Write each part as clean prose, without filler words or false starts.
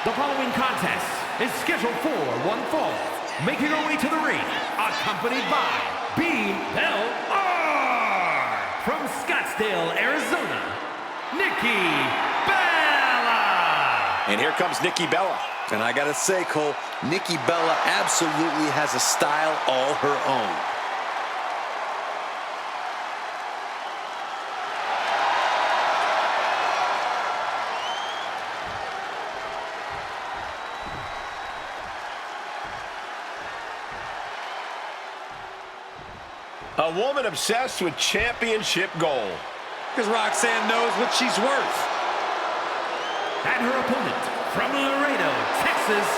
The following contest is scheduled for one fall. Making her way to the ring, accompanied by BLR. From Scottsdale, Arizona, Nikki Bella. And here comes Nikki Bella. And I gotta say, Cole, Nikki Bella absolutely has a style all her own. A woman obsessed with championship gold. Because Roxanne knows what she's worth. And her opponent, from Laredo, Texas,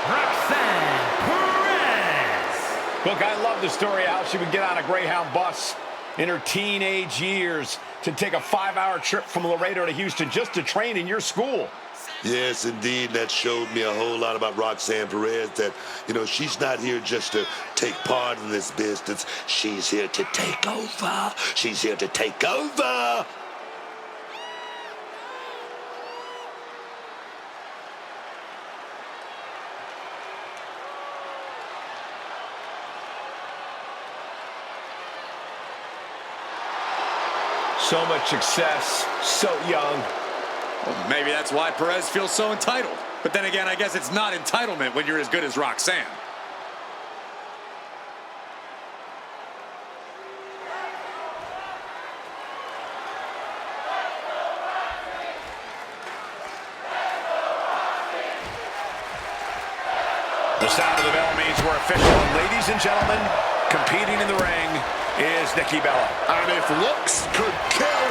Roxanne Perez. Look, I love the story how she would get on a Greyhound bus in her teenage years to take a 5-hour trip from Laredo to Houston just to train in your school. Yes, indeed. That showed me a whole lot about Roxanne Perez, that, she's not here just to take part in this business. She's here to take over. She's here to take over. So much success, so young. Well, maybe that's why Perez feels so entitled. But then again, I guess it's not entitlement when you're as good as Roxanne. The sound of the bell means we're official. And ladies and gentlemen, competing in the ring is Nikki Bella. And if looks could kill,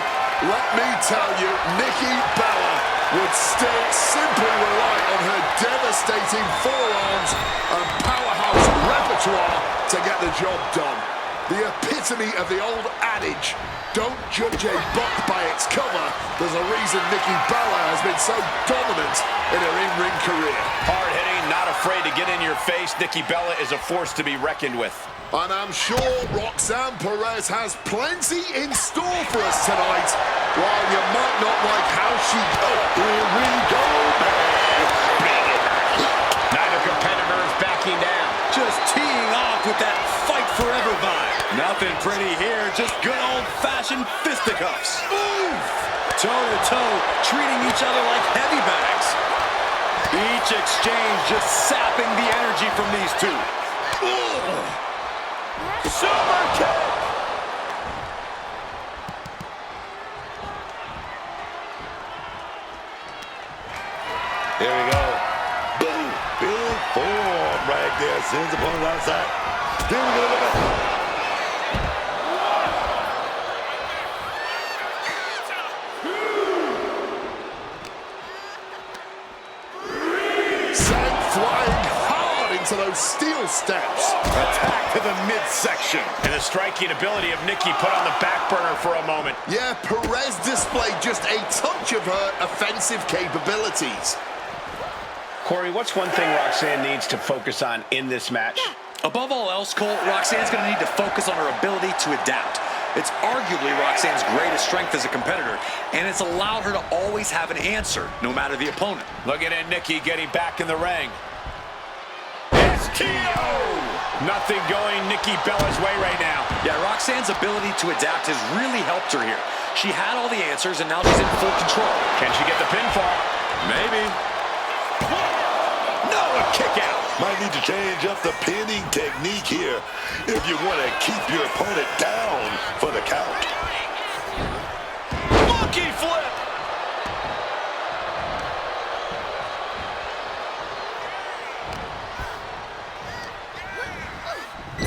let me tell you, Nikki Bella would still simply rely on her devastating forearms and powerhouse repertoire to get the job done. The epitome of the old adage, don't judge a book by its cover. There's a reason Nikki Bella has been so dominant in her in-ring career. Hard-hitting, not afraid to get in your face, Nikki Bella is a force to be reckoned with. And I'm sure Roxanne Perez has plenty in store for us tonight. While you might not like how she... Oh, here we go, man. Neither competitor is backing down. Just teeing off with that fight forever vibe. Nothing pretty here, just good old-fashioned fisticuffs. Oof! Toe-to-toe, treating each other like heavy bags. Each exchange just sapping the energy from these two. Ugh. Super kick! Here we go. Boom! Big form right there. Sends upon the outside. Here we go. Sent flying hard into those steel steps. Attack to the midsection. And the striking ability of Nikki put on the back burner for a moment. Yeah, Perez displayed just a touch of her offensive capabilities. Corey, what's one thing Roxanne needs to focus on in this match? Above all else, Cole, Roxanne's going to need to focus on her ability to adapt. It's arguably Roxanne's greatest strength as a competitor, and it's allowed her to always have an answer, no matter the opponent. Looking at Nikki getting back in the ring. STO! Nothing going Nikki Bella's way right now. Yeah, Roxanne's ability to adapt has really helped her here. She had all the answers, and now she's in full control. Can she get the pinfall? Maybe. No, a kick out. Might need to change up the pinning technique here if you want to keep your opponent down for the count. Monkey flip.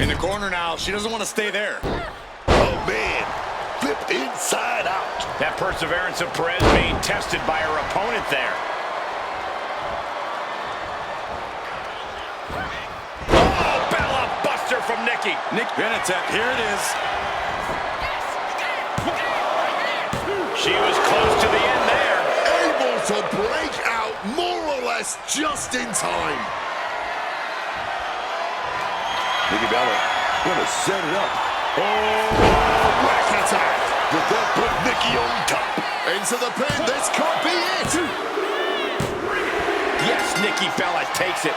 In the corner now, she doesn't want to stay there. Oh, man. Flipped inside out. That perseverance of Perez being tested by her opponent there. Oh, Bella buster from Nikki. Nick Benetech, here it is. She was close to the end there. Able to break out more or less just in time. Nikki Bella gonna set it up. Oh, back attack. Does that put Nikki on top? Into the pin. This could be it. Yes, Nikki Bella takes it.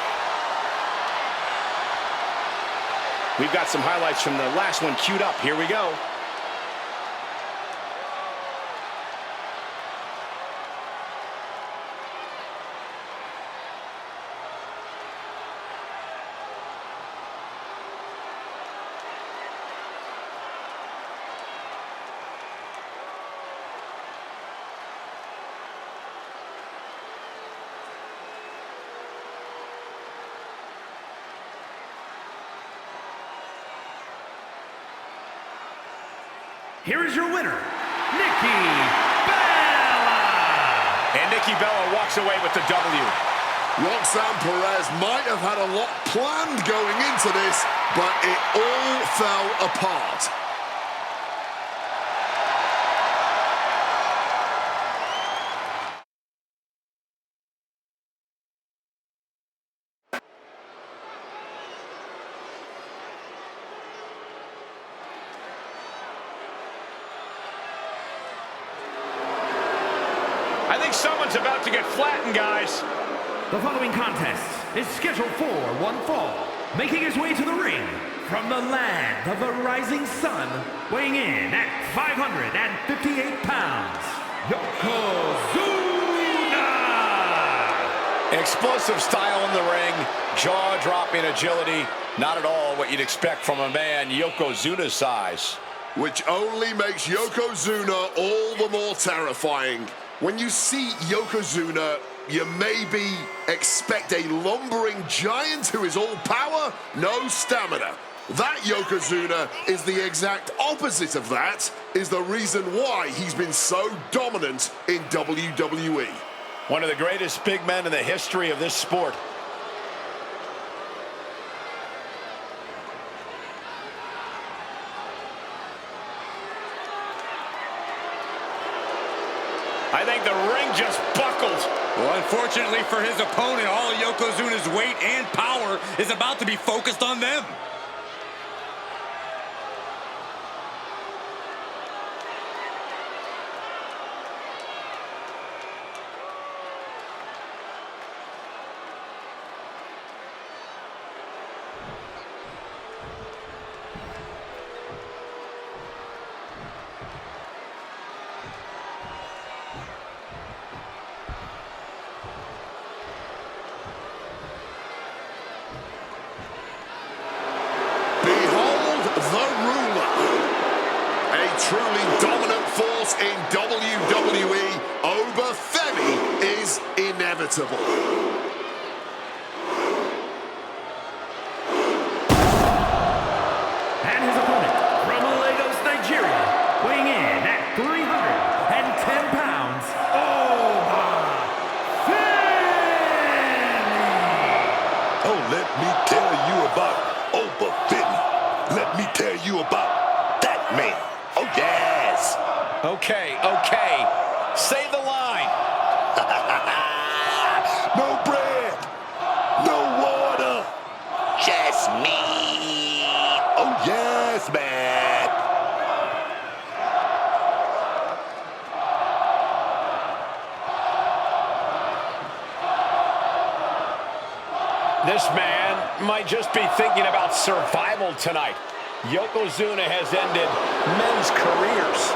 We've got some highlights from the last one queued up. Here we go. Here is your winner, Nikki Bella! And Nikki Bella walks away with the W. Roxanne Perez might have had a lot planned going into this, but it all fell apart. I think someone's about to get flattened, guys. The following contest is scheduled for one fall. Making his way to the ring from the land of the rising sun, weighing in at 558 pounds, Yokozuna! Explosive style in the ring, jaw-dropping agility. Not at all what you'd expect from a man Yokozuna's size. Which only makes Yokozuna all the more terrifying. When you see Yokozuna, you maybe expect a lumbering giant who is all power, no stamina. That Yokozuna is the exact opposite of that, is the reason why he's been so dominant in WWE. One of the greatest big men in the history of this sport. I think the ring just buckled. Well, unfortunately for his opponent, all of Yokozuna's weight and power is about to be focused on them. Truly dominant force in WWE, Obafemi is inevitable. And his opponent from Lagos, Nigeria, weighing in at 310 pounds, Obafemi! Oh, let me tell you about Obafemi. Let me tell you about that man. Oh, yes. Okay. Say the line. No bread. No water. Just me. Oh, yes, man. This man might just be thinking about survival tonight. Yokozuna has ended men's careers.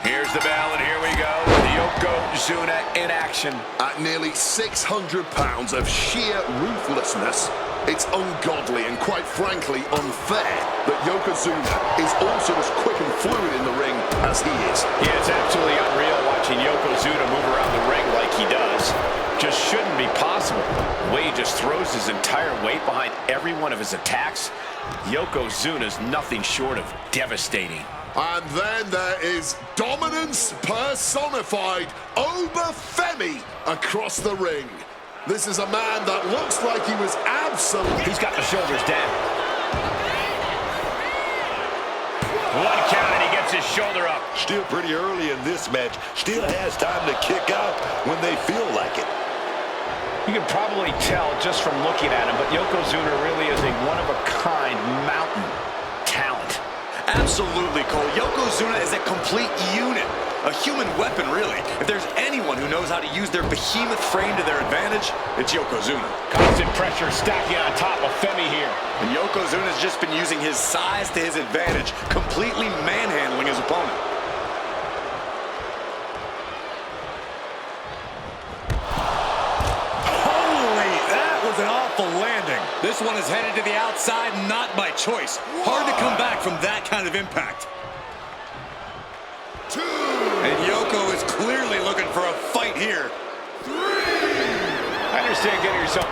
Here's the bell, and here we go. Yokozuna in action. At nearly 600 pounds of sheer ruthlessness, it's ungodly and quite frankly unfair that Yokozuna is also as quick and fluid in the ring as he is. Yeah, it's absolutely unreal watching Yokozuna move around the ring like he does. Just shouldn't be possible. The way he just throws his entire weight behind every one of his attacks. Yokozuna's nothing short of devastating. And then there is dominance personified, Obafemi across the ring. This is a man that looks like he was absolutely... He's got the shoulders down. shoulder up. Still pretty early in this match. Still has time to kick out when they feel like it. You can probably tell just from looking at him, but Yokozuna really is a one-of-a-kind mountain talent. Absolutely, Cole. Yokozuna is a complete unit. A human weapon, really. If there's anyone who knows how to use their behemoth frame to their advantage, it's Yokozuna. Constant pressure stacking on top of Femi here. And Yokozuna's just been using his size to his advantage, completely manhandling his opponent. Holy, that was an awful landing. This one is headed to the outside, not by choice. Hard to come back from that kind of impact. And Yoko is clearly looking for a fight here. I understand getting yourself...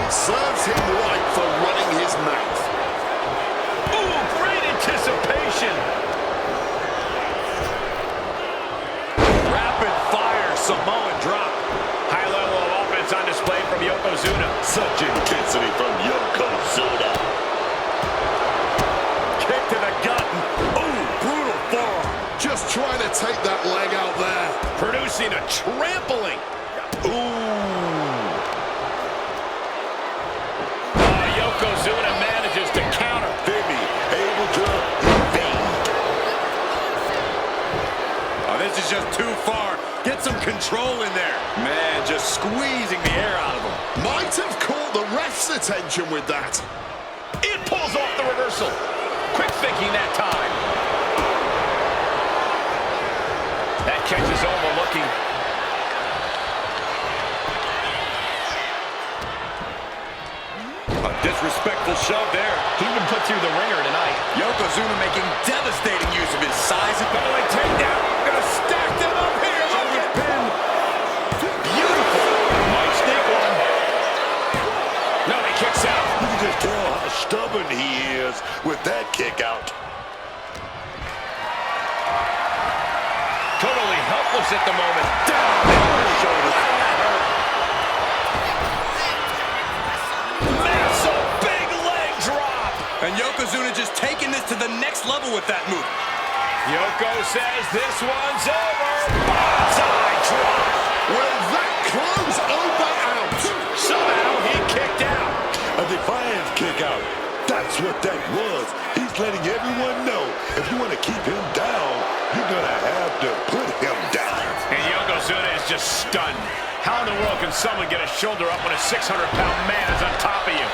Serves him right for running his mouth. Ooh, great anticipation. Rapid fire Samoan drop. High level of offense on display from Yokozuna. Such intensity from Yokozuna. Kick to the gut. Ooh, brutal forearm. Just trying to take that leg out there. Producing a trampling. Yokozuna manages to counter. Femi able to evade. Oh, this is just too far. Get some control in there. Man, just squeezing the air out of him. Might have caught the ref's attention with that. It pulls off the reversal. Quick thinking that time. That catches overlooking. A disrespectful shove there. He even put through the ringer tonight. Yokozuna making devastating use of his size. Going takedown. Gonna stack them up here. Look at pin. Beautiful. Might sneak one. No, he kicks out. You can just tell how stubborn he is with that kick out. Totally helpless at the moment. Down on the shoulder. Massive big leg drop. And Yokozuna just taking this to the next level with that move. Yoko says this one's over. Bonsai drop. Will that close Oba out? Somehow he kicked out. A defiance kick out. That's what that was. He's letting everyone know if you want to keep him down, you're going to have to put him down. And Yokozuna is just stunned. How in the world can someone get a shoulder up when a 600-pound man is on top of you?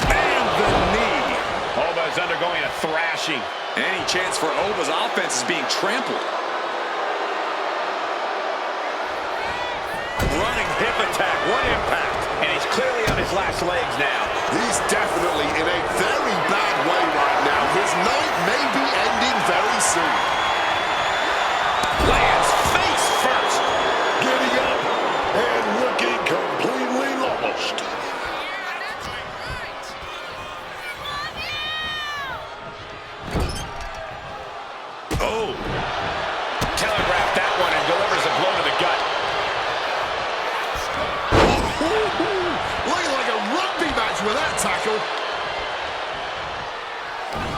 And the knee. Oba is undergoing a thrashing. Any chance for Oba's offense is being trampled. Running hip attack. What impact. And he's clearly on his last legs now. He's definitely in a very bad way right now. His night may be ending very soon. Lands face first. Getting up and looking completely lost. Oh. Telegraphed that one and delivers a blow to the gut. Looking like a rugby match with that tackle.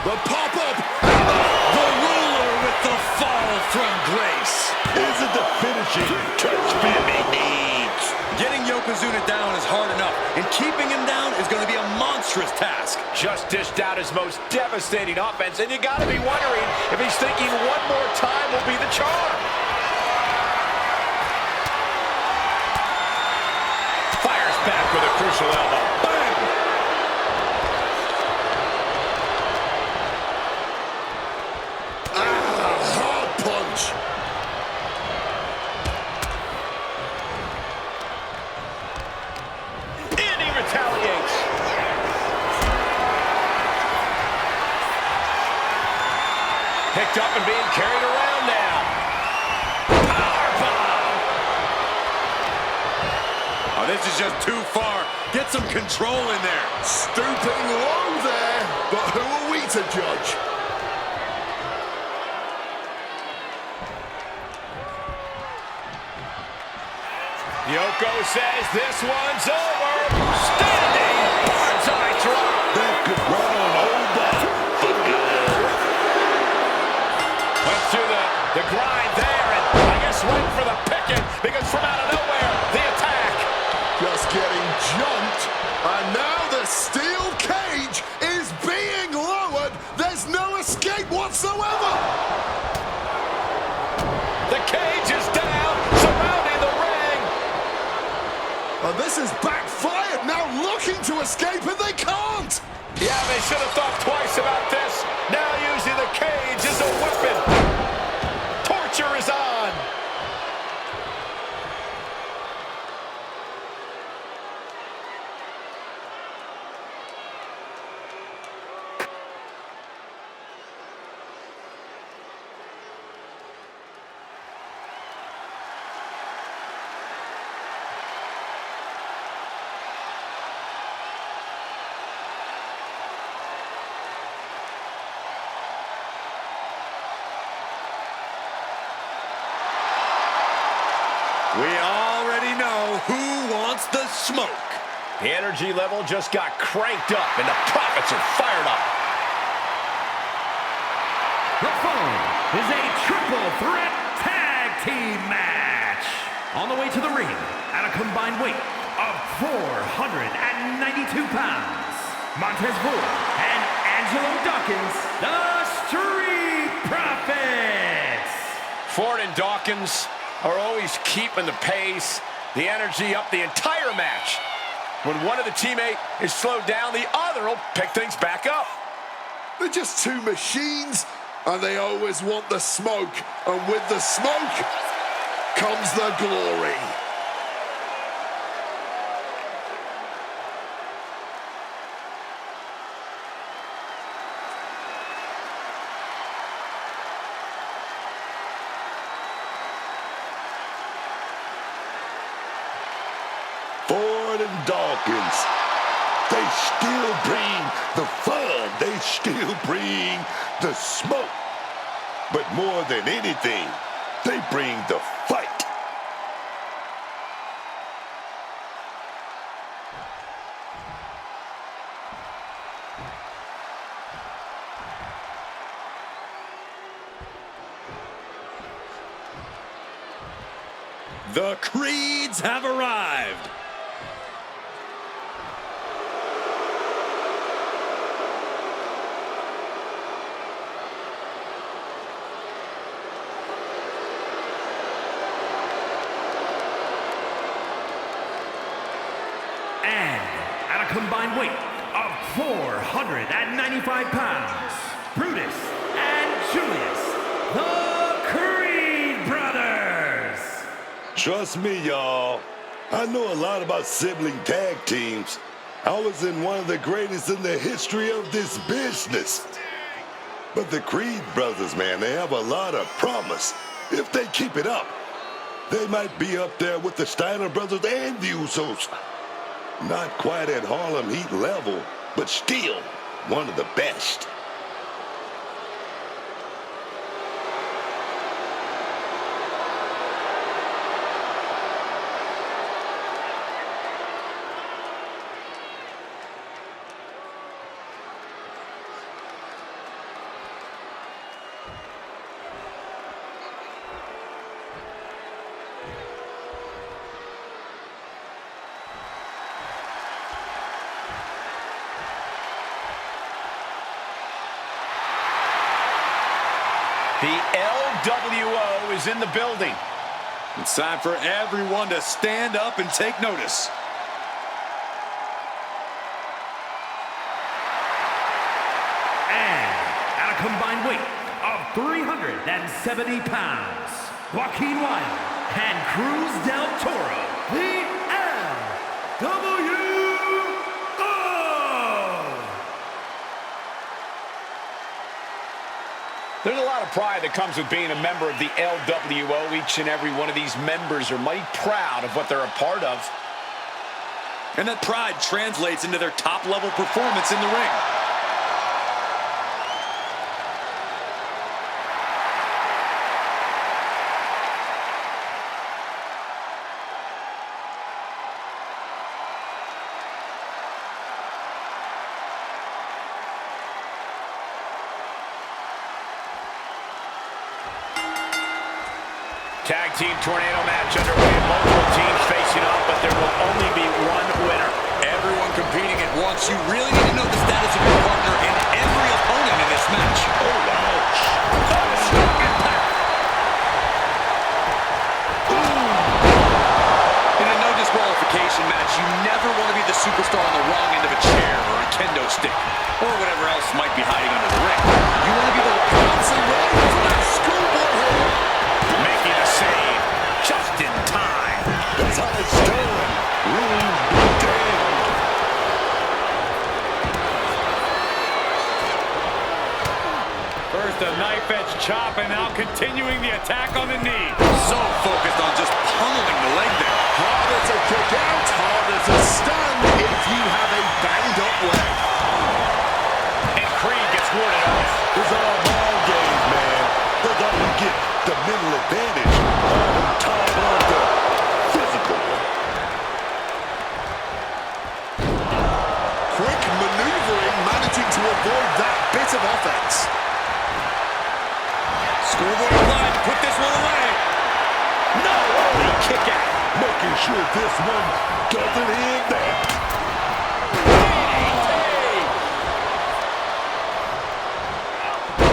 The pop-up. The ruler with the fall from grace. Is it the finishing touch Femi needs? Getting Yokozuna down is hard enough, and keeping him down is going to be a monstrous task. Just dished out his most devastating offense, and you got to be wondering if he's thinking one more time will be the charm. Fires back with a crucial elbow. Bang! Hard punch. And he retaliates. Picked up and being carried around now. Powerbomb. Oh, this is just too far. Get some control in there. Stooping low there. But who are we to judge? Yoko says this one's over. Standing bonsai drop. That could run on Oba for good. escape and they can't! Yeah, they should have thought twice about this. Now using the cage as a weapon. Torture is on. We already know who wants the smoke. The energy level just got cranked up, and the Profits are fired up. The following is a triple threat tag team match. On the way to the ring at a combined weight of 492 pounds, Montez Ford and Angelo Dawkins, the Street Profits. Ford and Dawkins are always keeping the pace, the energy up the entire match. When one of the teammates is slowed down, the other will pick things back up. They're just two machines, and they always want the smoke. And with the smoke comes the glory. Ford and Dawkins, they still bring the fun. They still bring the smoke. But more than anything, they bring the fight. The Creeds have arrived. And at a combined weight of 495 pounds, Brutus and Julius, the Creed Brothers. Trust me, y'all. I know a lot about sibling tag teams. I was in one of the greatest in the history of this business. But the Creed brothers, man, they have a lot of promise. If they keep it up, they might be up there with the Steiner brothers and the Usos. Not quite at Harlem Heat level, but still one of the best. The LWO is in the building. It's time for everyone to stand up and take notice. And at a combined weight of 370 pounds, Joaquin Wilde and Cruz del Toro, the LWO. There's a lot of pride that comes with being a member of the LWO. Each and every one of these members are mighty proud of what they're a part of. And that pride translates into their top-level performance in the ring. Tag team tornado match underway. Multiple teams facing off, but there will only be one winner. Everyone competing at once. You really need to know the status of your partner and every opponent in this match. Oh, ouch. In a no disqualification match, you never want to be the superstar on the wrong end of a kendo stick, or whatever else might be hiding under the ring. You want to be the bouncing right for that schoolboy hold. Making a save just in time. That's how it's done. Rule be damned. First a knife edge chop, and now continuing the attack on the knee. So focused on just pummeling the leg there. Harder to kick out, harder to stand if you have a banged up leg. And Creed gets warded off. It's all ball games, man. That's how you get the mental advantage on top of the physical. Quick maneuvering, managing to avoid that bit of offense. Schoolboy line to put this one away. No, only kick out. Making sure this one doesn't end there.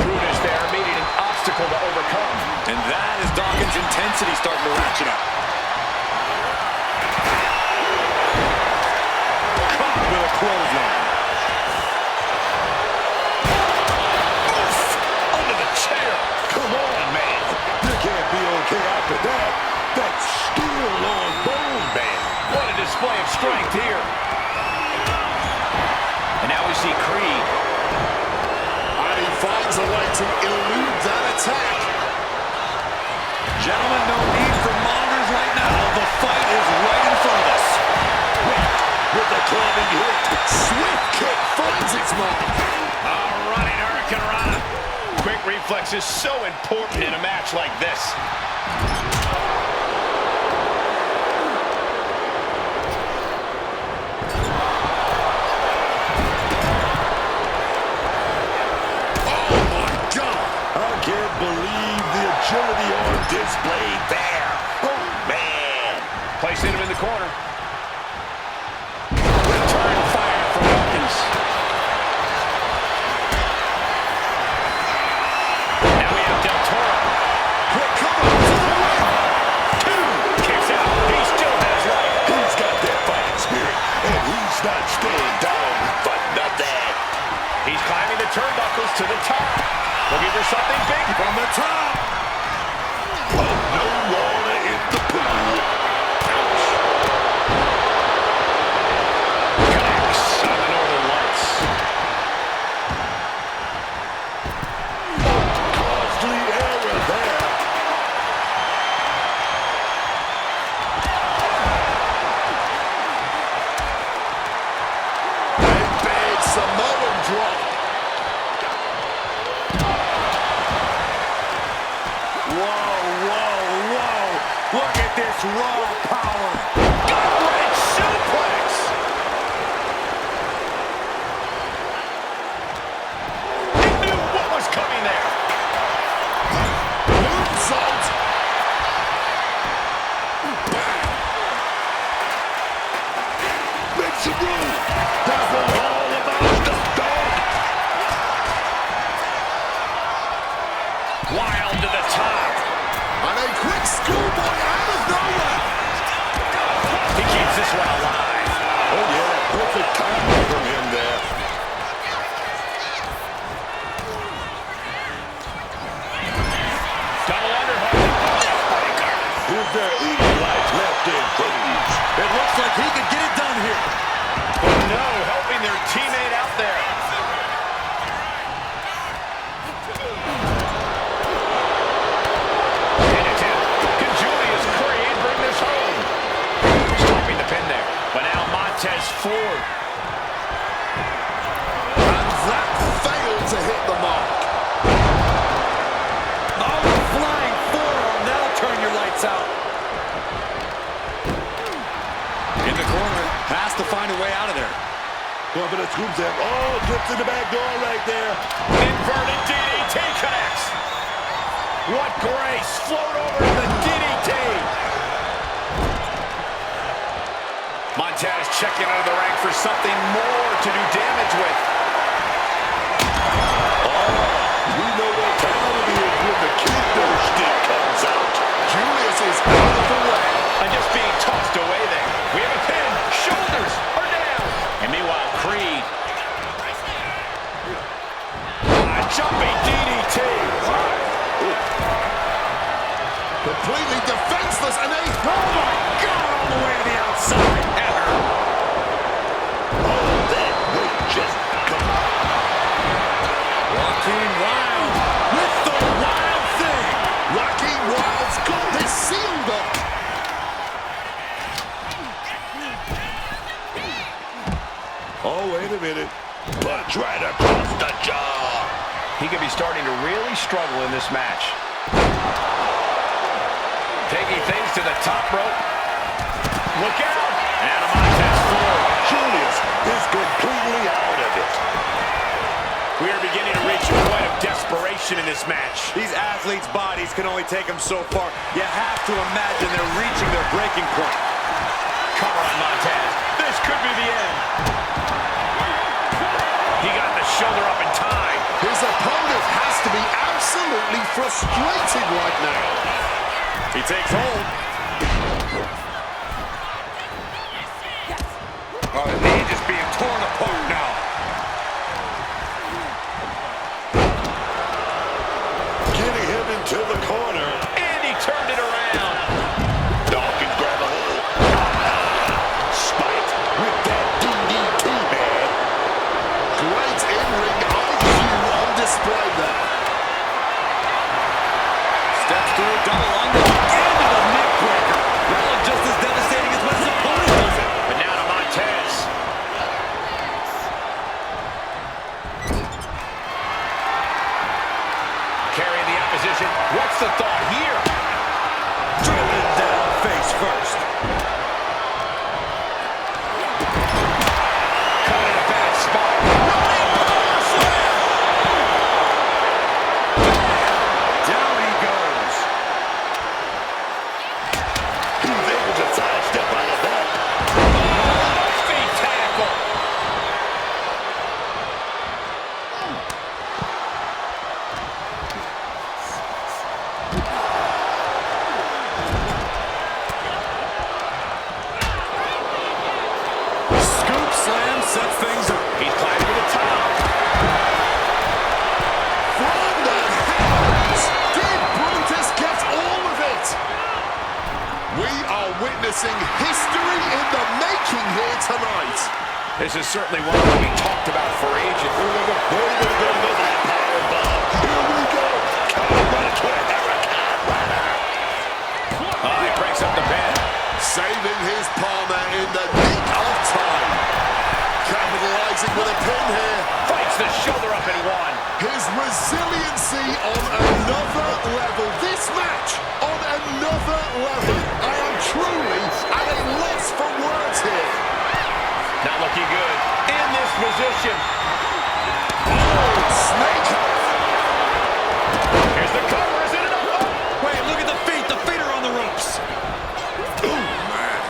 Brutus there made it an obstacle to overcome. And that is Dawkins' intensity starting to ratchet up. Caught with a clothesline. Under the chair. Come on, man. You can't be okay after that. That's steel on bone, man. What a display of strength here. And now we see Creed. And he finds a way to elude that attack. Gentlemen, no need for monitors right now. The fight is right in front of us. With the clubbing hit. Swift kick finds its mark. Running Hurricane Rana. Quick reflex is so important in a match like this. Oh my God! I can't believe the agility on display there. Oh, man. Placing him in the corner. Return fire from Dawkins. Now we have Del Toro. Quick cover for the win! Two. Kicks out. He still has life. He's got that fighting spirit, and he's not staying down for nothing. He's climbing the turnbuckles to the top. Looking for something big from the top. Oh, no water in the pool. Connects on the Northern Lights. Costly error there. A big Samoan drop. Whoa, whoa, whoa. Look at this raw power. Gut-wrench suplex. He knew what was coming there. Moonsault. Bang. Make some room. That was all about the dog. Wild to the top. And a quick schoolboy out of nowhere. He keeps this one alive. Oh, yeah, perfect timing from him there. Double underhook. Is there any life left in Cruz? It looks like he could get it done here. But no, helping their teammate out there. Pin attempt. Can Julius Creed bring this home? Stopping the pin there. But now Montez Ford. And that failed to hit the mark. Oh, flying forearm. That'll turn your lights out. In the corner. Has to find a way out of there. Well, but it scoops him. Oh, gets in the back door right there. Inverted DDT connects. What grace. Float over to the DDT. Montez checking out of the ring for something more to do damage with. We know what time it is when the kendo stick comes out. Julius is out of the way. And just being tossed away there. We have a pin. Shoulders are down. And meanwhile, Creed Jumping DDT. Completely defenseless, and oh my God, all the way to the outside. That hurt. Oh, that weight just come on. Joaquin Wild with the wild thing. Joaquin Wild's got this sealed up. Oh, wait a minute. Punch right across the jaw. He could be starting to really struggle in this match. Taking things to the top rope. Look out! And a Montez forward. Julius is completely out of it. We are beginning to reach a point of desperation in this match. These athletes' bodies can only take them so far. You have to imagine they're reaching their breaking point. Cover on Montez. This could be the end. He got the shoulder up in time. His opponent has to be absolutely frustrated right now. He takes hold. Oh, the knee just being torn apart now. Getting him into the corner. And he turned it around. Dawkins grab a hold. Spiked with that DDT, man. Great in-ring IQ on display there. Steps through, double under, into the neck breaker. That looked just as devastating as when his opponent does it. But now to Montez. Carrying the opposition. What's the thought here? Driven down face first. Caught in a bad spot. Running power slam. Down he goes. He's able to sidestep out of that. Feet tackle. Scoop slam sets things up. He's climbing to the top. From the heavens, did Brutus get all of it? We are witnessing history in the making here tonight. This is certainly one that we talked about for ages. Here we go. Cowboy to a Hurricane Runner. He breaks up the bed. Saving his partner in the nick of time. Capitalizing with a pin here. Fights the shoulder up in one. His resiliency on another level. This match on another level. I am truly at a loss for words here. Not looking good. In this position. Oh, snake. Here's the cover. Is it enough? Wait, look at the feet. The feet are on the ropes. Ooh, man.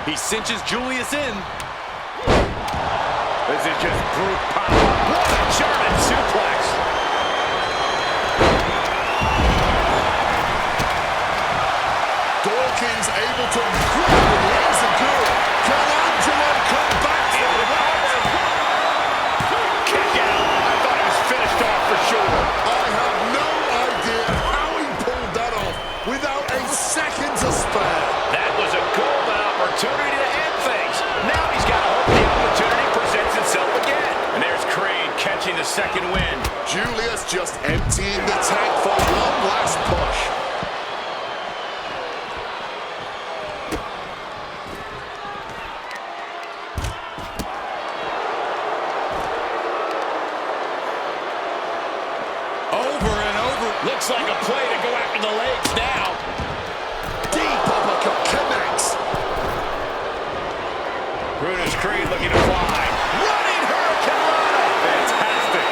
He cinches Julius in. This is just brute power. What a German suplex. Dawkins able to grab the legs and do it. Can Angelo come back from that? Kick out. I thought he was finished off for sure. I have no idea how he pulled that off without a second to spare. That was a golden opportunity to end things. Now he's got to hope the opportunity presents itself again. And there's Creed catching the second win. Julius just emptying the tank for one last push. Over and over. Looks like a play to go after the legs now. Deep uppercut connects. Brutus Creed looking to fly. Running Hurricane Rana. Fantastic.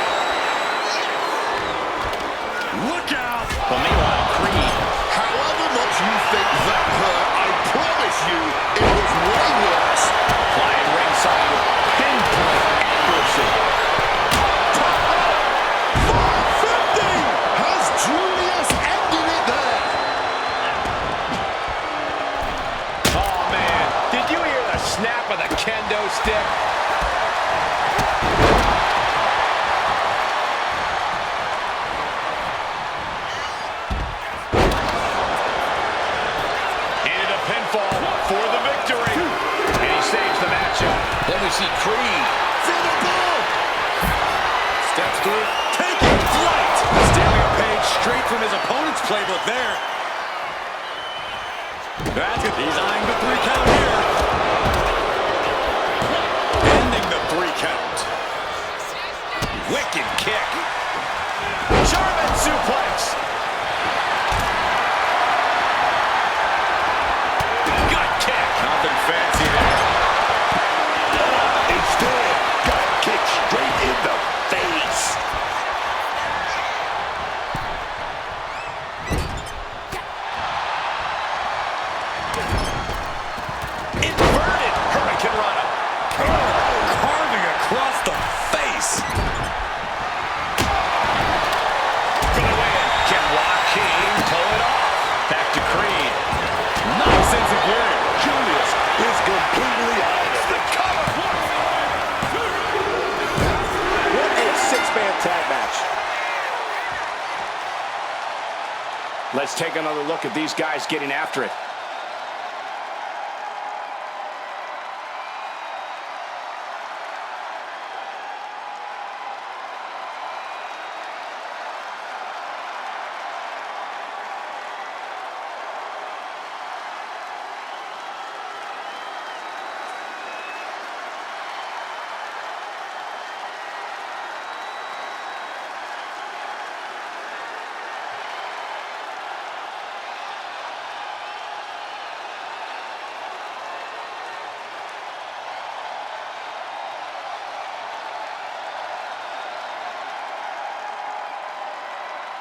Look out. Well, meanwhile, Creed. However much you think that hurt, I promise you it was way worse. Flying ringside with pinpoint accuracy. 450! Has Julius ended it there? Oh, man. Did you hear the snap of the kendo stick? playbook there. That's good. He's eyeing the 3 count here. Ending the 3 count. Wicked kick. German suplex. Gut kick. Nothing fancy there. Instead, got kicked straight in the face. Inverted Hurricane Rana. Carving across the face. For the win. Can Joaquin pull it off? Back to Creed. Knocks into gear. Julius is completely out of the cover. What a 6-man tag match. Let's take another look at these guys getting after it.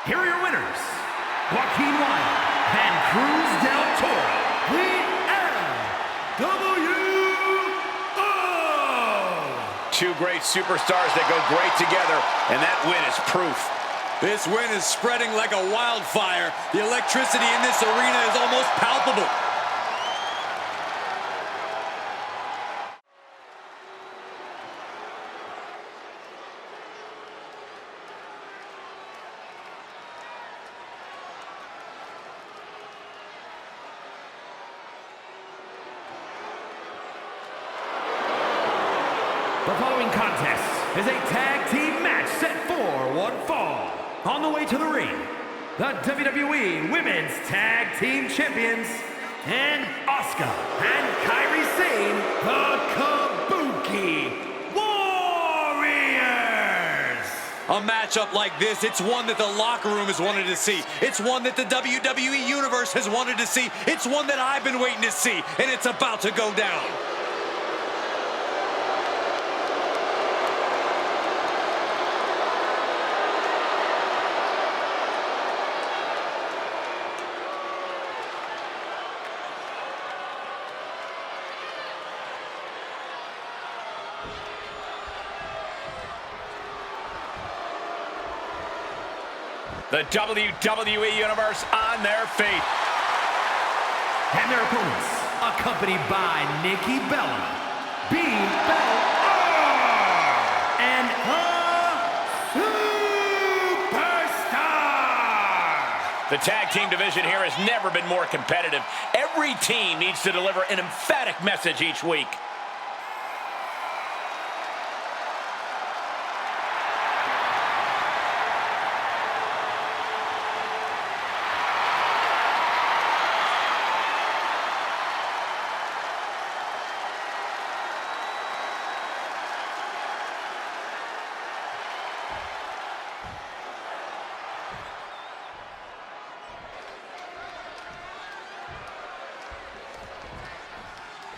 Here are your winners, Joaquin Wilde and Cruz del Toro, the LWO. Two great superstars that go great together, and that win is proof. This win is spreading like a wildfire. The electricity in this arena is almost palpable. The following contest is a tag team match set for one fall. On the way to the ring, the WWE Women's Tag Team Champions, and Asuka and Kairi Sane, the Kabuki Warriors. A matchup like this, it's one that the locker room has wanted to see. It's one that the WWE Universe has wanted to see. It's one that I've been waiting to see, and it's about to go down. The WWE Universe on their feet. And their opponents, accompanied by Nikki Bella, B-Bella, and a superstar. The tag team division here has never been more competitive. Every team needs to deliver an emphatic message each week.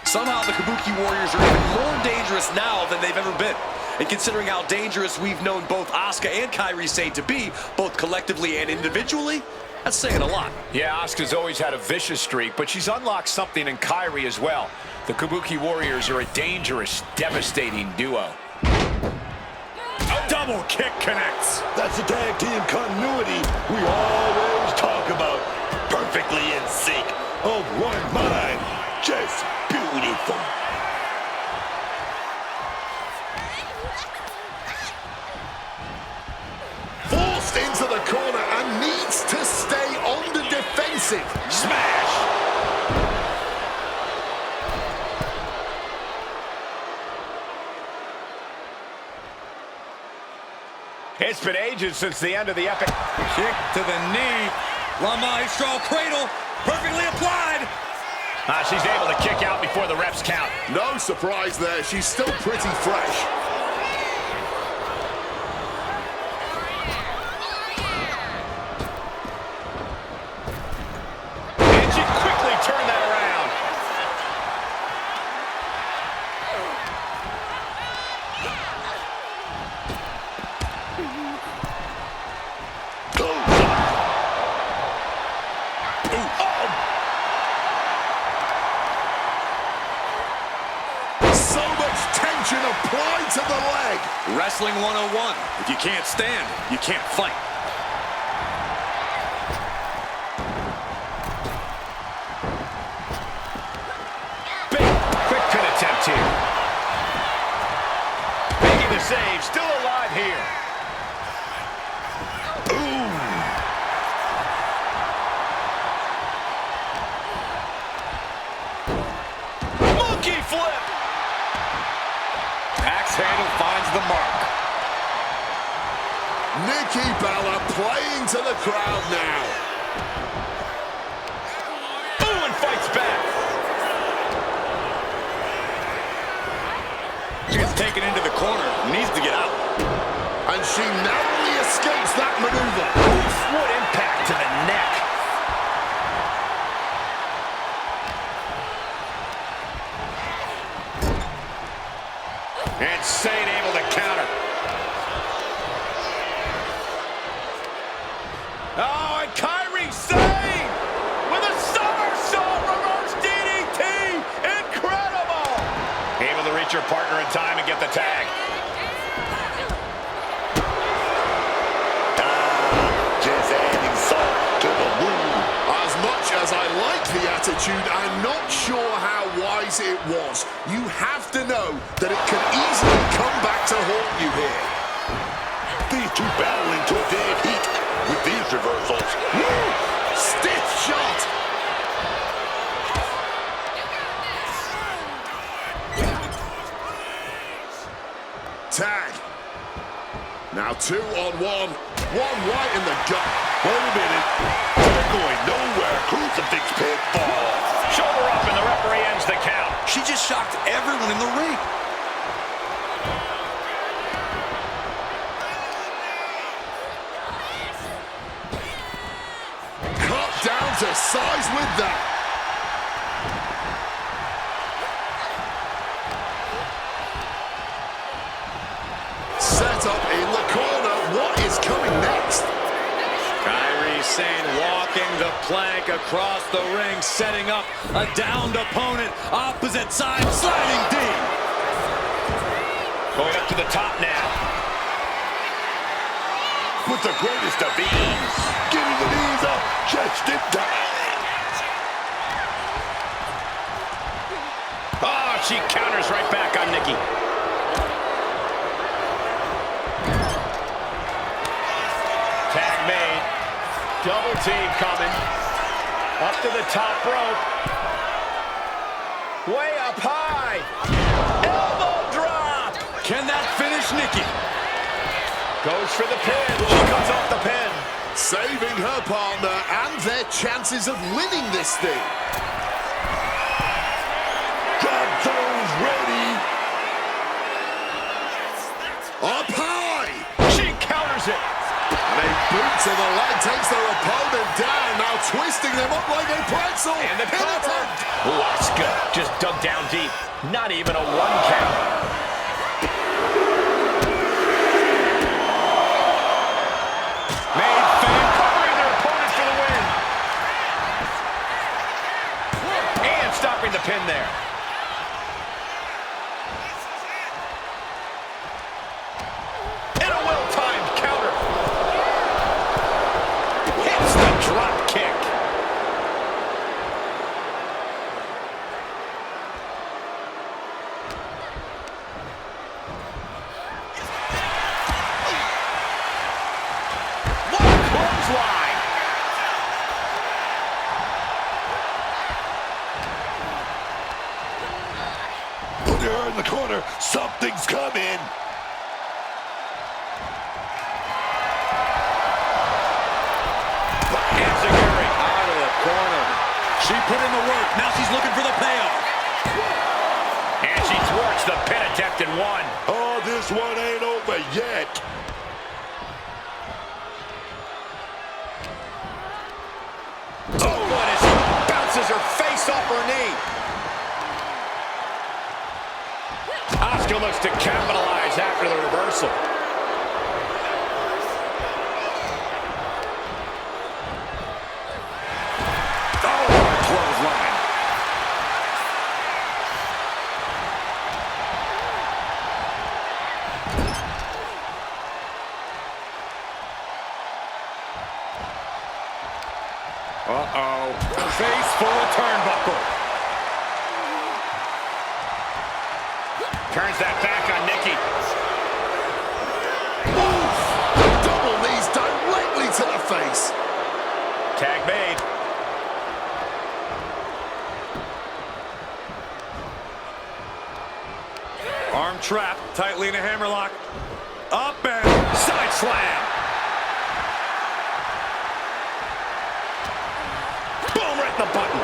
Somehow the Kabuki Warriors are even more dangerous now than they've ever been. And considering how dangerous we've known both Asuka and Kairi Sane to be, both collectively and individually, that's saying a lot. Yeah, Asuka's always had a vicious streak, but she's unlocked something in Kairi as well. The Kabuki Warriors are a dangerous, devastating duo. A double kick connects. That's the tag team continuity we always talk about. Perfectly in sync, of one mind, just beautiful. Forced into the corner and needs to stay on the defensive. Smash! It's been ages since the end of the epic. Kick to the knee. La Maestro cradle, perfectly applied. She's able to kick out before the reps count. No surprise there. She's still pretty fresh. And she quickly turned that around. So much tension applied to the leg. Wrestling 101. If you can't stand, you can't fight. Big, quick pin attempt here. Making the save, still alive here. Monkey flip. Axe handle finds the mark. Nikki Bella playing to the crowd now. Ooh, and fights back. She gets taken into the corner. Needs to get out. And she narrowly escapes that maneuver. Oof, what impact to the neck. And Sane able to counter. Oh, and Kairi Sane with a somersault reverse DDT. Incredible. Able to reach her partner in time and get the tag. Just adding salt to the wound. As much as I like the attitude, I'm not sure how wise it was. You have to know that it can easily come back to haunt you here. These two battling to dead heat with these reversals. Woo! Stiff shot. Tag. Now 2-on-1. One right in the gut. Wait a minute. They're going nowhere. Crucifix pinfall. Shoulder up and the referee ends the count. She just shocked everyone in the ring. Cut down to size with that. Set up in the corner. What is coming next? Kairi Sane walking the plank across the ring, setting up a downed opponent. Opposite side, sliding deep. Going up to the top now. With the greatest of ease. Getting the knees up just in time. Oh, she counters right back on Nikki. Tag made. Double team coming. Up to the top rope. Way up high. Elbow drop. Can that finish Nikki? Goes for the pin. She cuts off the pin. Saving her partner and their chances of winning this thing. Drop those ready. Up high. She counters it. And a boot to the leg takes their opponent down, now twisting them up like a pretzel. And the Pin cover. attempt. Asuka just dug down deep. Not even a 1 count. Made fan covering their opponent for the win. And stopping the pin there. And a well-timed counter. Hits the drop kick. What a clothesline. Put her in the corner. Something's coming. Enzuigiri Now she's looking for the payoff. And she thwarts the pin attempt in one. Oh, this one ain't over yet. Oh, what is she bounces her face off her knee. Asuka looks to capitalize after the reversal. Oh, what a clothesline. Uh-oh. Face full of turnbuckle. Turns that back on Nikki. Oof! Double knees directly to the face. Tag made. Arm trap, tightly in a hammerlock. Up and Side slam. Boom, right in the button.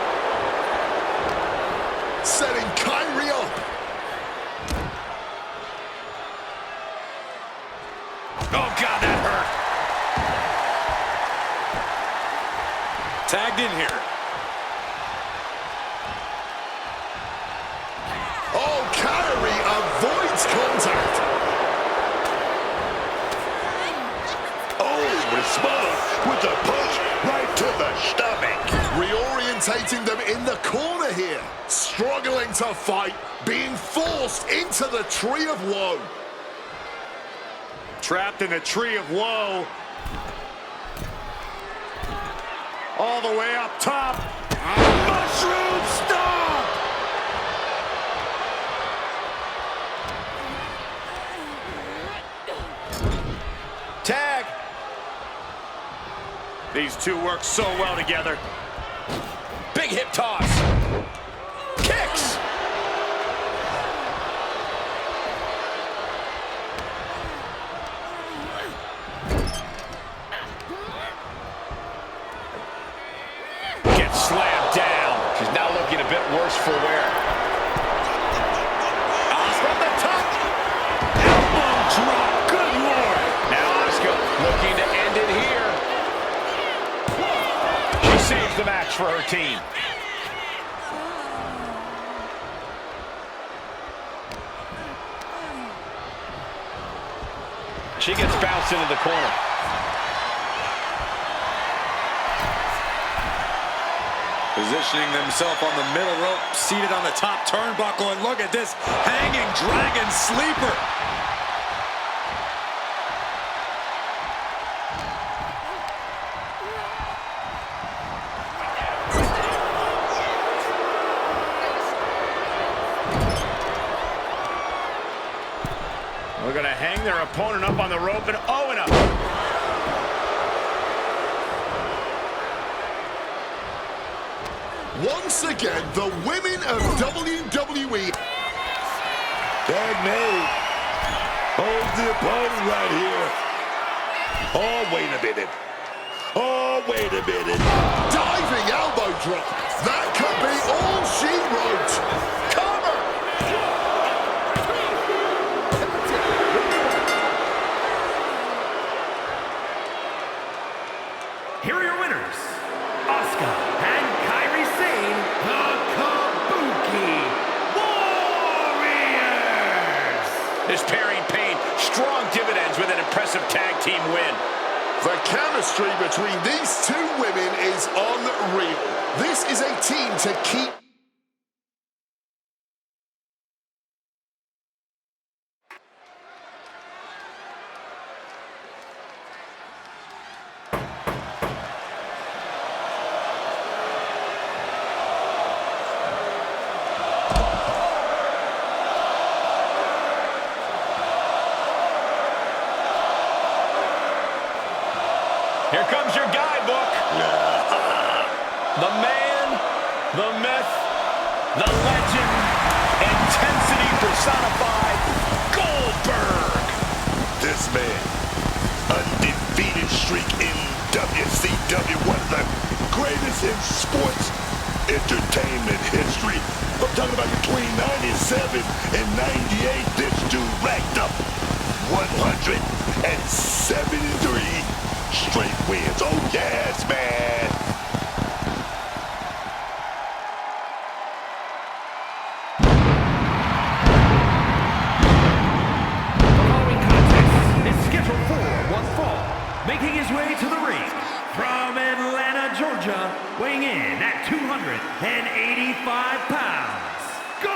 Setting Kyrie up. Oh, God, that hurt. tagged in here. Oh, Kyrie avoids contact. Oh, respond with a punch right to the stomach. Reorientating them in the corner here. Struggling to fight, being forced into the tree of woe. Trapped in the tree of woe. All the way up top. Mushroom stomp! Tag. These two work so well together. Big hip toss. Kicks. Gets slammed down. She's now looking a bit worse for wear. From the top. Elbow drop. Good Lord. Now Asuka looking to end it here. She saves the match for her team. She gets bounced into the corner. Positioning themselves on the middle rope, seated on the top turnbuckle, and look at this hanging dragon sleeper. We're going to hang their opponent up on the rope and and up. Once again, the women of WWE. Tag made. Hold the opponent right here. Oh, wait a minute. Oh, wait a minute. Diving elbow drop. That could be all she wrote. Cover. Here are your winners, Asuka and Kairi Sane, the Kabuki Warriors! This pairing paid strong dividends with an impressive tag team win. The chemistry between these two women is unreal. This is a team to keep. Here comes your guidebook. The man, the myth, the legend, intensity personified, Goldberg. This man, undefeated streak in WCW, one of the greatest in sports entertainment history. I'm talking about between 97 and 98, this dude racked up 173 straight wins. Oh, yes, man. The following contest is scheduled for one fall. Making his way to the ring from Atlanta, Georgia, weighing in at 285 pounds, Goldberg!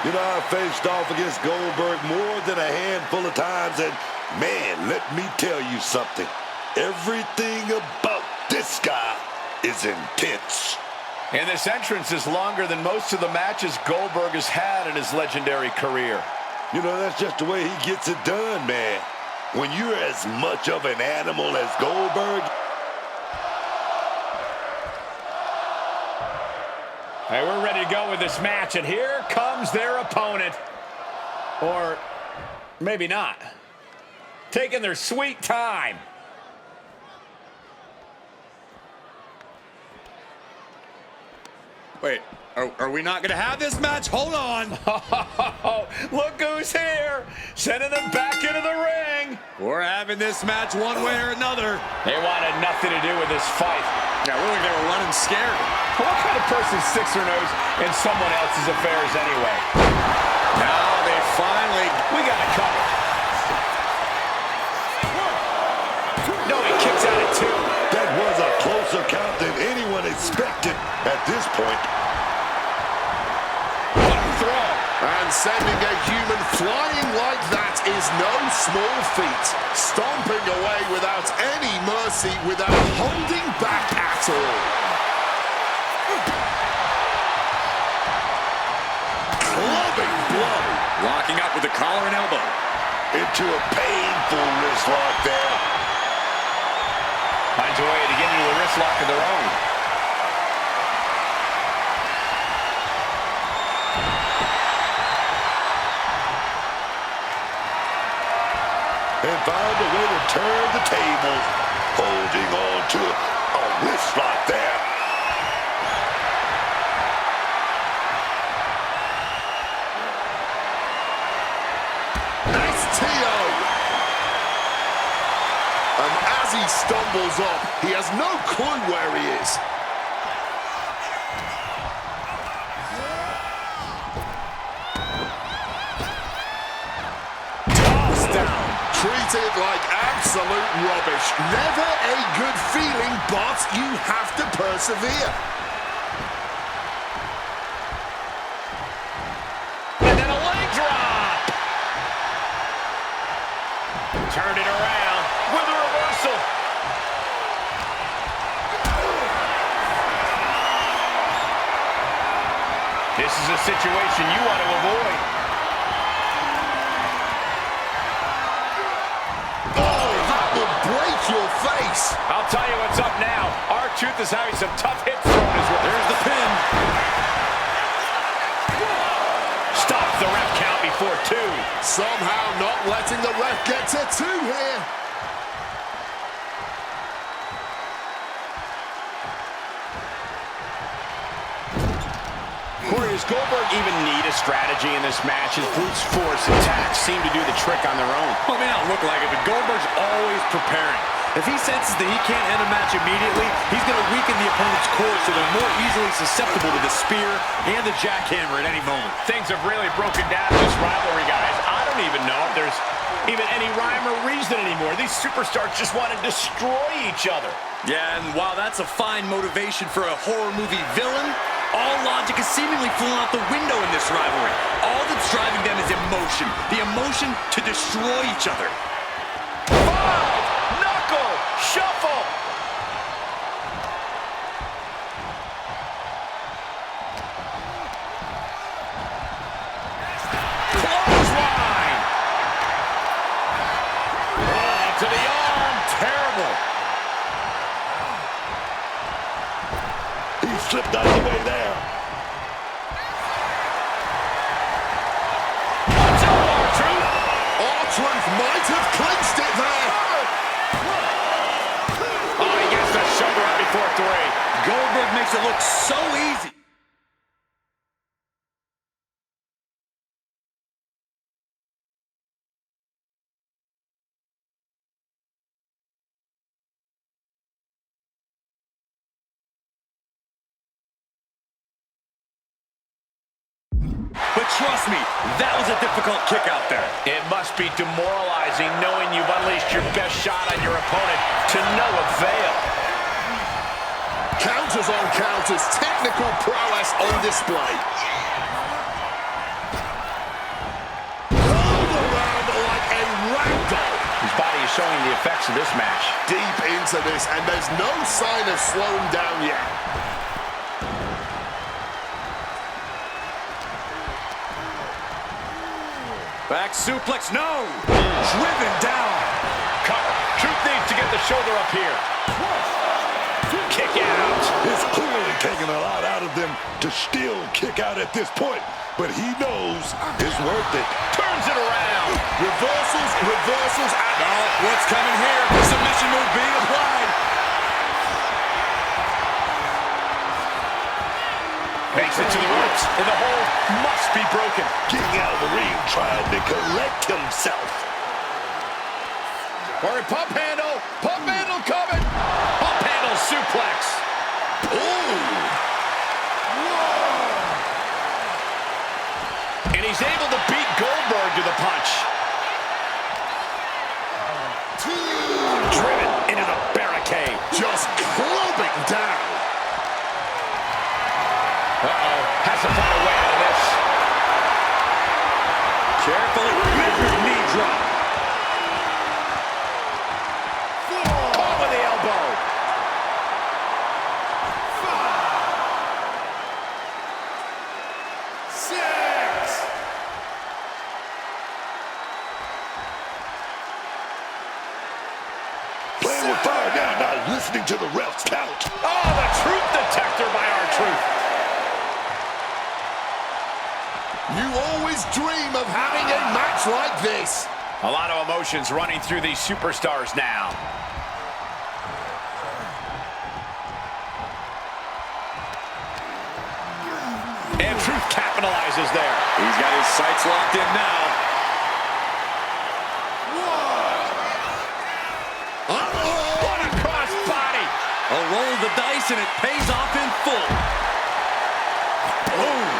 You know, I faced off against Goldberg more than a handful of times, and man, let me tell you something. Everything about this guy is intense. And this entrance is longer than most of the matches Goldberg has had in his legendary career. You know, that's just the way he gets it done, man. When you're as much of an animal as Goldberg. Hey, we're ready to go with this match, and here comes their opponent. Or maybe not. Taking their sweet time. Wait, are we not going to have this match? Hold on. Look who's here. Sending them back into the ring. We're having this match one way or another. They wanted nothing to do with this fight. Yeah, look like they were running scared. What kind of person sticks their nose in someone else's affairs anyway? Now they finally... We got it covered. No, he kicks out at two. That was a closer count than anyone expected at this point. What a throw. And sending a human flying like that is no small feat. Stomping away without any mercy, without holding back at all. Clubbing blow. Locking up with the collar and elbow. Into a painful wrist lock there. Finds a way to get into a wrist lock of their own. And found a way to turn the table, holding on to a wrist lock there. STO. And as he stumbles up, he has no clue where he is. Tossed down. Treated like absolute rubbish. Never a good feeling, but you have to persevere. And then a leg drop. Turned it around with a reversal. This is a situation you want to avoid. Your face. I'll tell you what's up now. R-Truth is having some tough hits thrown his way. There's the pin. Stops the ref count before two. Somehow not letting the ref get to two here. Corey, does Goldberg even need a strategy in this match? His brute force attacks seem to do the trick on their own. Well, it may not look like it, but Goldberg's always preparing. If he senses that he can't end a match immediately, he's going to weaken the opponent's core so they're more easily susceptible to the spear and the jackhammer at any moment. Things have really broken down in this rivalry, guys. I don't even know if there's even any rhyme or reason anymore. These superstars just want to destroy each other. Yeah, and while that's a fine motivation for a horror movie villain, all logic is seemingly flown out the window in this rivalry. All that's driving them is emotion. The emotion to destroy each other. Knuckle shuffle. Clothesline. Oh, to the arm. Terrible. He slipped out of the way there. Watch out, R-Truth. R-Truth might have clinched it there. Oh, he gets the shoulder up Goldberg makes it look so easy. But trust me, that was a difficult kick out there. It must be demoralizing knowing you've unleashed your best shot on your opponent to no avail. Counters on counters, technical prowess on display. Rolled around like a ragdoll. His body is showing the effects of this match. Deep into this, and there's no sign of slowing down yet. Back suplex, no! Driven down. Cover. Truth needs to get the shoulder up here. Kick out. It's clearly taking a lot out of them to still kick out at this point, but he knows it's worth it. Turns it around. Reversals, reversals, and... Oh, what's coming here? Submission move being applied. Makes it to the ropes, and the hold must be broken. Getting out of the ring, trying to collect himself. Or a pump handle coming. Pump handle suplex. Ooh! And he's able to beat Goldberg to the punch. Driven into the barricade. Just clubbing down. Uh-oh, has to find a way out of this. Carefully, measured knee drop. Caught with the elbow. 5, 6. Playing with fire now, not listening to the ref's count. Oh, the truth detector by R-Truth. You always dream of having a match like this. A lot of emotions running through these superstars now. And Truth capitalizes there. He's got his sights locked in now. What a cross body. A roll of the dice and it pays off in full. Boom.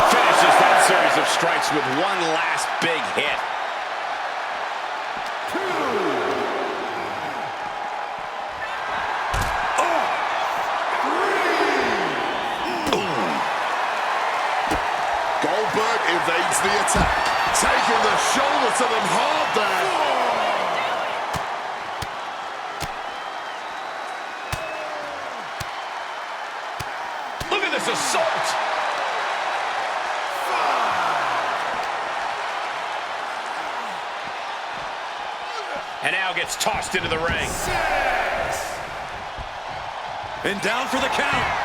Finishes that series of strikes with one last big hit. Goldberg evades the attack. Taking the shoulder to them hard there. Look at this assault. And now gets tossed into the ring. 6. And down for the count.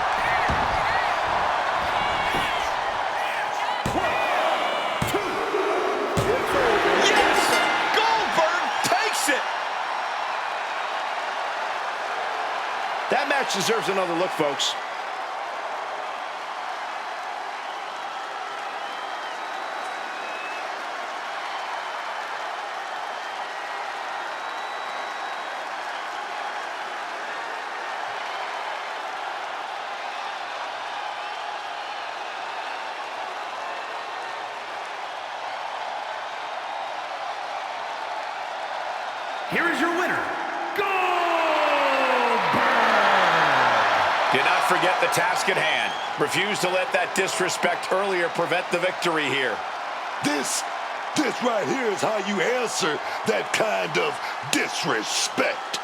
That match deserves another look, folks. Here is your winner, Did not forget the task at hand. Refuse to let that disrespect earlier prevent the victory here. This right here is how you answer that kind of disrespect.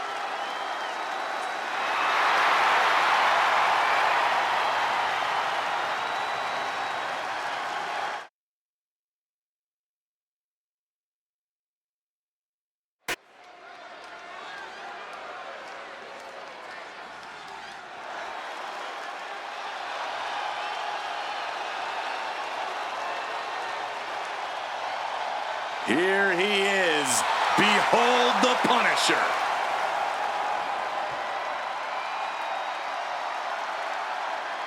Here he is. Behold the Punisher.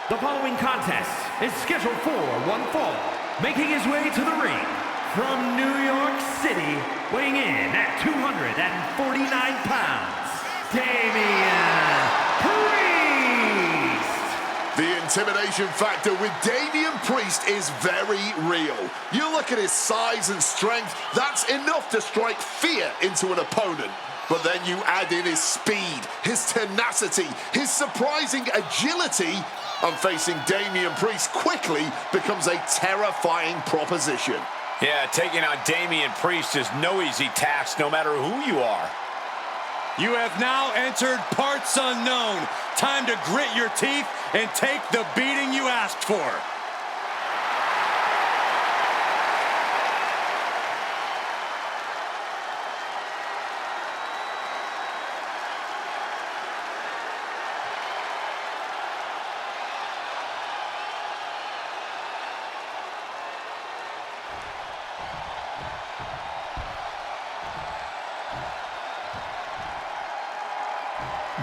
The following contest is scheduled for one fall. Making his way to the ring from New York City, weighing in at 249 pounds, Damian Priest. The intimidation factor with Damian Priest is very real. You look at his size and strength, that's enough to strike fear into an opponent. But then you add in his speed, his tenacity, his surprising agility, and facing Damian Priest quickly becomes a terrifying proposition. Yeah, taking on Damian Priest is no easy task, no matter who you are. You have now entered parts unknown. Time to grit your teeth and take the beating you asked for.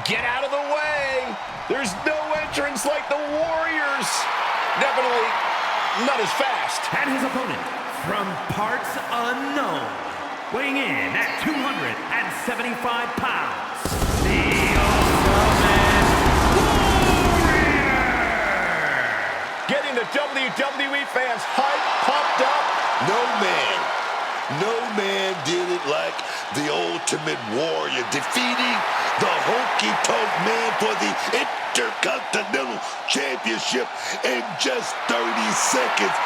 Get out of the way! There's no entrance like the Warriors! Definitely not as fast. And his opponent from parts unknown, weighing in at 275 pounds, the Ultimate Warrior! Getting the WWE fans hyped, pumped up. No man did it like the Ultimate Warrior, defeating the honky-tonk man for the Intercontinental Championship in just 30 seconds.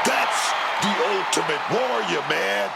That's the Ultimate Warrior, man.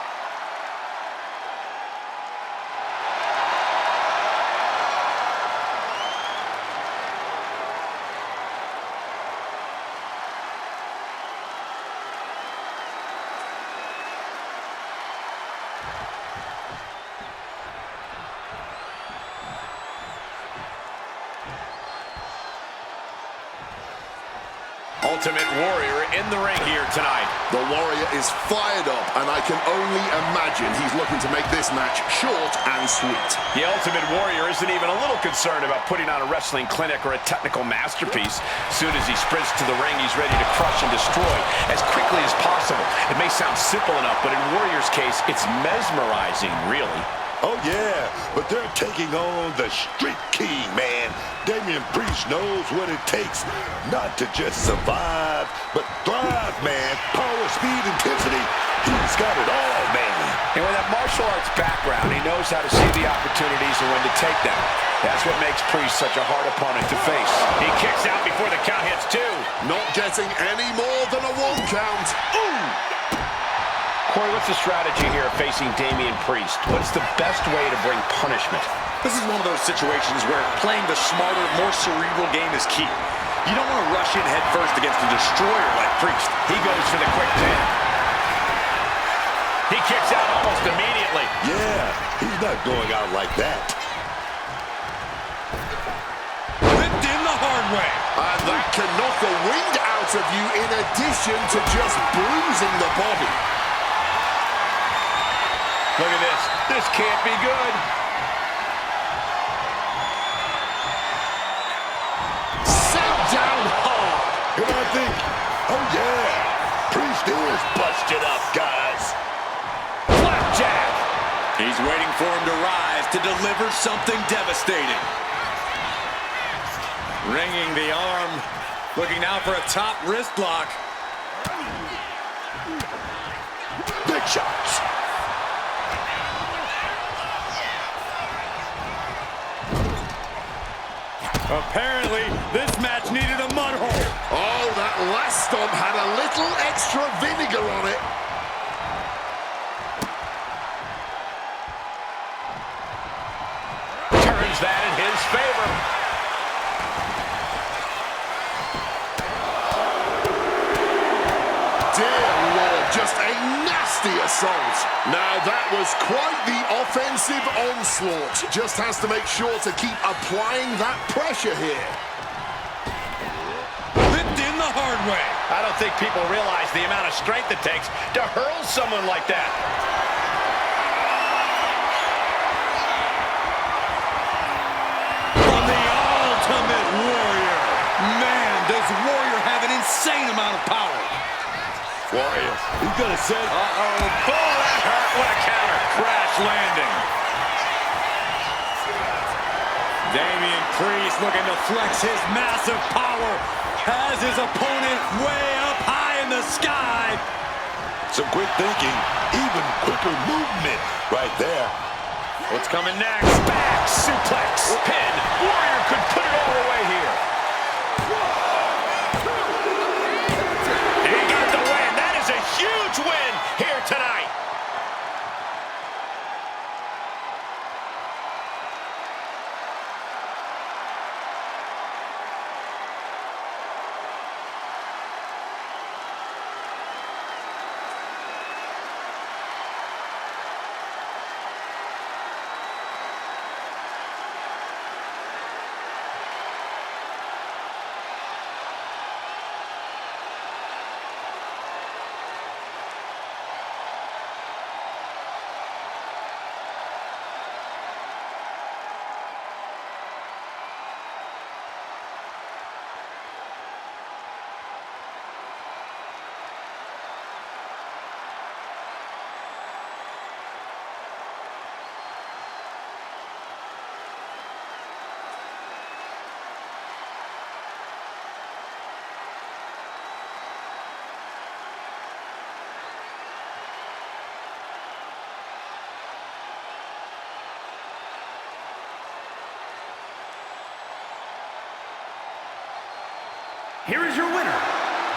Ultimate Warrior in the ring here tonight. The Warrior is fired up, and I can only imagine he's looking to make this match short and sweet. The Ultimate Warrior isn't even a little concerned about putting on a wrestling clinic or a technical masterpiece. Soon as he sprints to the ring, he's ready to crush and destroy as quickly as possible. It may sound simple enough, but in Warrior's case, it's mesmerizing, really. Oh, yeah, but they're taking on the Street King, man. Damian Priest knows what it takes not to just survive, but thrive, man. Power, speed, intensity, he's got it all, man. And with that martial arts background, he knows how to see the opportunities and when to take them. That's what makes Priest such a hard opponent to face. He kicks out before the count hits two. Not getting any more than a 1 count. Ooh! Corey, what's the strategy here facing Damian Priest? What's the best way to bring punishment? This is one of those situations where playing the smarter, more cerebral game is key. You don't want to rush in head first against a destroyer like Priest. He goes for the quick pin. He kicks out almost immediately. Yeah, he's not going out like that. Ripped in the hard way. And that can knock the wind out of you in addition to just bruising the body. Look at this. This can't be good. Set down hard. And I think, oh yeah, Priest is busted up, guys. Flapjack. He's waiting for him to rise to deliver something devastating. Ringing the arm. Looking now for a top wrist lock. Big shots. Apparently, this match needed a mud hole. Oh, that last stomp had a little extra vinegar on it. Turns that in his favor. Dear Lord, just a nasty assault. Now that was quite the offensive onslaught. Just has to make sure to keep applying that pressure here. Ripped in the hard way. I don't think people realize the amount of strength it takes to hurl someone like that. This Warrior have an insane amount of power. Warrior, he's gonna set. Uh-oh. Oh, that hurt. What a counter. Crash landing. Damian Priest looking to flex his massive power. Has his opponent way up high in the sky. Some quick thinking, even quicker movement right there. What's coming next? Back suplex. Pin. Warrior could put it all away here. He got the win. That is a huge win here tonight. Here is your winner,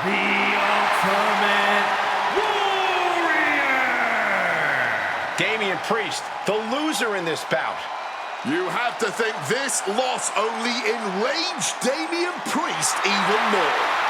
the Ultimate Warrior! Damian Priest, the loser in this bout. You have to think this loss only enraged Damian Priest even more.